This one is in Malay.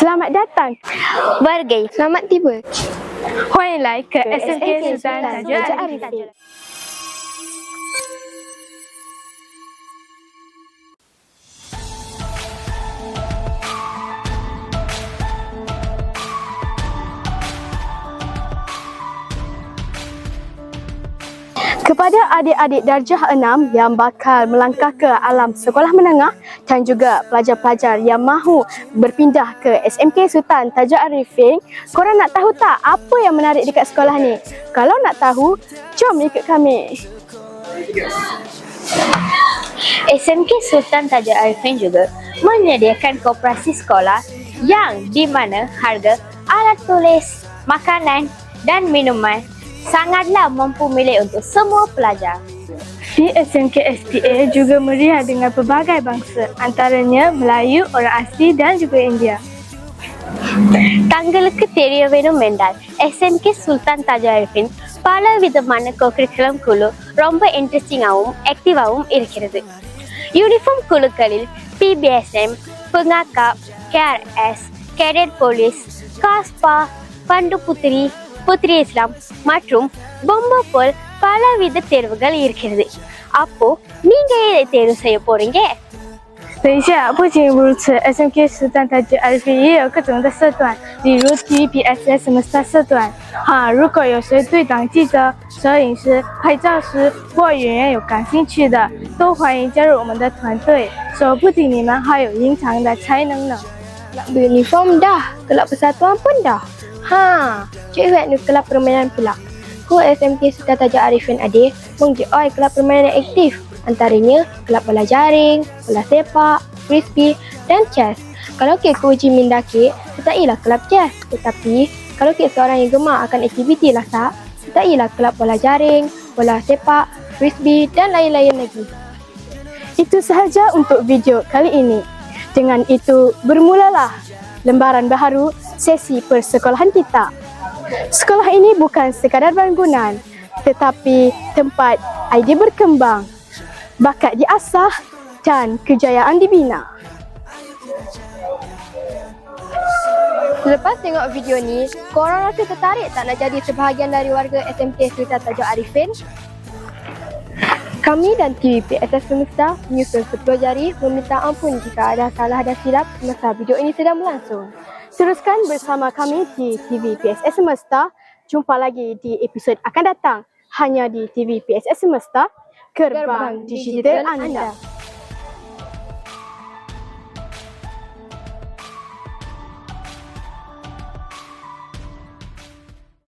Selamat datang. Warga, Selamat tiba. 欢迎来ke SMK Sultan Taja Arifin. Kepada adik-adik darjah 6 yang bakal melangkah ke alam sekolah menengah dan juga pelajar-pelajar yang mahu berpindah ke SMK Sultan Taja Arifin, korang nak tahu tak apa yang menarik dekat sekolah ni? Kalau nak tahu, jom ikut kami. SMK Sultan Taja Arifin juga menyediakan koperasi sekolah yang di mana harga alat tulis, makanan dan minuman sangatlah mampu milik untuk semua pelajar. Di SMK STA juga meriah dengan pelbagai bangsa, antaranya Melayu, orang asli dan juga India. தங்களுக்கு தெரிய வேணும் என்றால் SMK Sultan Taja Arifin பல விதமான கோகரிக்குலம் குழு ரொம்ப இன்ட்ரெஸ்டிங்காகவும் ஆக்டிவாகவும் இருக்கிறது. யூனிஃபார்ம் குழுக்களில் PBSM, Pengakap, KRS, Cadet Polis, KASPA, Pandu Putri, Putri Islam மற்றும் பொம்மை போல் பலவித தேர்வுகள் இருக்கிறது. அப்போ நீங்க எதை தேர்வு செய்ய போறீங்க? 等一下，不仅如此 ，SMK Sultan Taja Arifin 也有各种的社团，例如 TVPSS Semesta 社团。如果有谁对当记者、摄影师、拍照师或演员有感兴趣的，都欢迎加入我们的团队，说不定你们还有隐藏的才能呢。 Nak beruniform dah, kelab persatuan pun dah. Cik Iwet ni kelab permainan pula. Ku SMK Sultan Taja Arifin adik mengioi kelab permainan yang aktif. Antaranya kelab bola jaring, bola sepak, frisbee dan chess. Kalau ku uji minda sertailah kelab chess. Tetapi kalau seorang yang gemar akan aktiviti lasak, sertailah kelab bola jaring, bola sepak, frisbee dan lain-lain lagi. Itu sahaja untuk video kali ini. Dengan itu bermulalah lembaran baharu sesi persekolahan kita. Sekolah ini bukan sekadar bangunan, tetapi tempat idea berkembang, bakat diasah dan kejayaan dibina. Lepas tengok video ni, korang rasa tertarik tak nak jadi sebahagian dari warga SMK Sultan Taja Arifin? Kami dan TVPSS Semesta menyusun sepuluh jari meminta ampun jika ada salah dan silap semasa video ini sedang berlangsung. Teruskan bersama kami di TVPSS Semesta. Jumpa lagi di episod akan datang hanya di TVPSS Semesta, Gerbang Digital Anda.